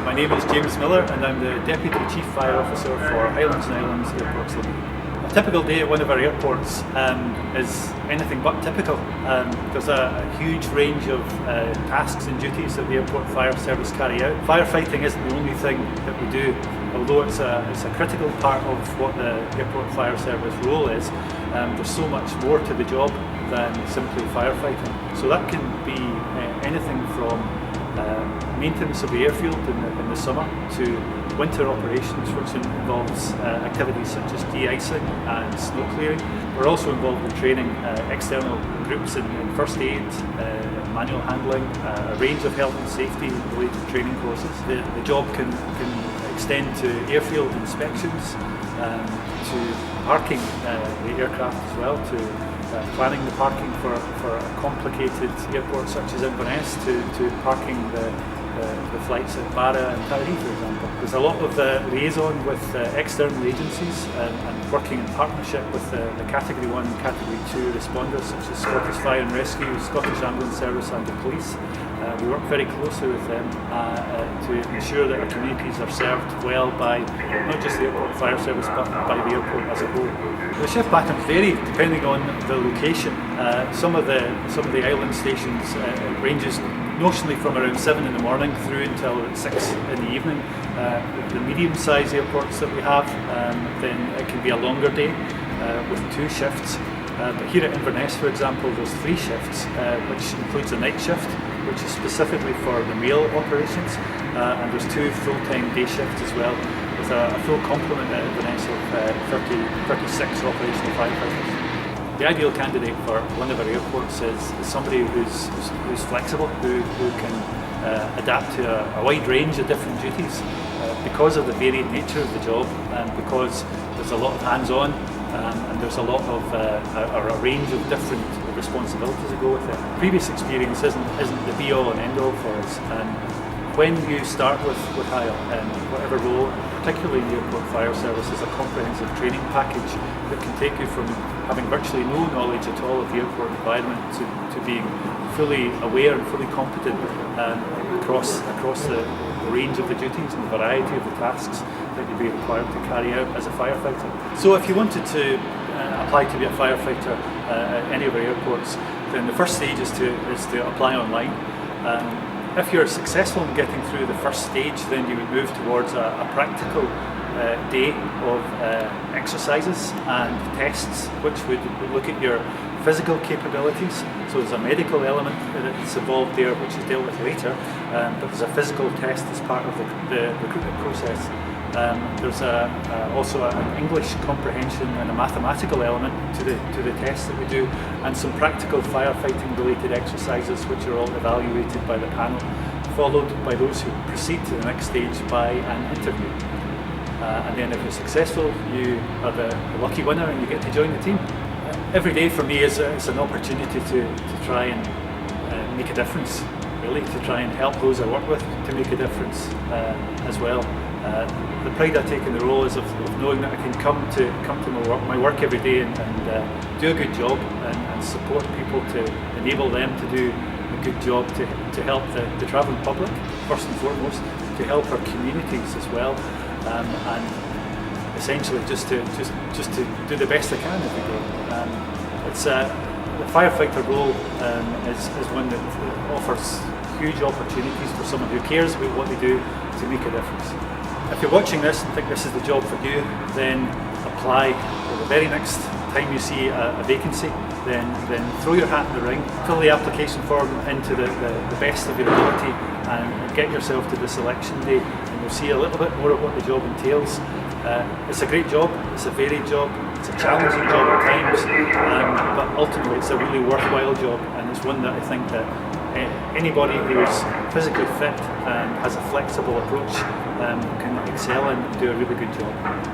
My name is James Miller and I'm the Deputy Chief Fire Officer for Highlands and Islands Airports Limited. A typical day at one of our airports is anything but typical. There's a huge range of tasks and duties that the airport fire service carry out. Firefighting isn't the only thing that we do, although it's a critical part of what the airport fire service role is. There's so much more to the job than simply firefighting. So that can be anything from maintenance of the airfield in the summer to winter operations, which involves activities such as de-icing and snow clearing. We're also involved in training external groups in first aid, manual handling, a range of health and safety related training courses. The job can extend to airfield inspections, to parking the aircraft as well, to planning the parking for a complicated airport such as Inverness, to parking the flights at Barra and Taree, for example. There's a lot of liaison with external agencies and working in partnership with the Category 1 and Category 2 responders such as Scottish Fire and Rescue, Scottish Ambulance Service and the police. We work very closely with them to ensure that our communities are served well by not just the airport fire service but by the airport as a whole. The shift patterns vary depending on the location. Some of the island stations ranges notionally from around 7 in the morning through until 6 in the evening. The medium-sized airports that we have, then it can be a longer day with 2 shifts. But here at Inverness, for example, there's 3 shifts, which includes a night shift, which is specifically for the mail operations, and there's 2 full-time day shifts as well, with a full complement at Inverness of 36 operational firefighters. The ideal candidate for one of our airports is somebody who's flexible, who can adapt to a wide range of different duties because of the varied nature of the job and because there's a lot of hands-on and there's a lot of a range of different responsibilities that go with it. Previous experience isn't the be-all and end-all for us. When you start with HIAL and whatever role, particularly in the airport fire service, is a comprehensive training package that can take you from having virtually no knowledge at all of the airport environment to being fully aware and fully competent across the range of the duties and the variety of the tasks that you'll be required to carry out as a firefighter. So if you wanted to apply to be a firefighter at any of our airports, then the first stage is to apply online. If you're successful in getting through the first stage, then you would move towards a practical day of exercises and tests, which would look at your physical capabilities. So there's a medical element that's involved there, which is dealt with later, but there's a physical test as part of the recruitment process. There's also an English comprehension and a mathematical element to the tests that we do, and some practical firefighting related exercises which are all evaluated by the panel, followed by those who proceed to the next stage by an interview. And then if you're successful, you are the lucky winner and you get to join the team. Every day for me is an opportunity to try and make a difference, really, to try and help those I work with to make a difference as well. The pride I take in the role is of knowing that I can come to my work every day and do a good job and support people to enable them to do a good job to help the travelling public, first and foremost, to help our communities as well, and essentially just to do the best I can every day. The firefighter role is one that offers huge opportunities for someone who cares about what they do to make a difference. If you're watching this and think this is the job for you, then apply. The very next time you see a vacancy, then throw your hat in the ring, fill the application form into the best of your ability and get yourself to the selection day, and you'll see a little bit more of what the job entails. It's a great job, it's a varied job, it's a challenging job at times, but ultimately it's a really worthwhile job, and it's one that I think that anybody who is physically fit and has a flexible approach can excel in and do a really good job.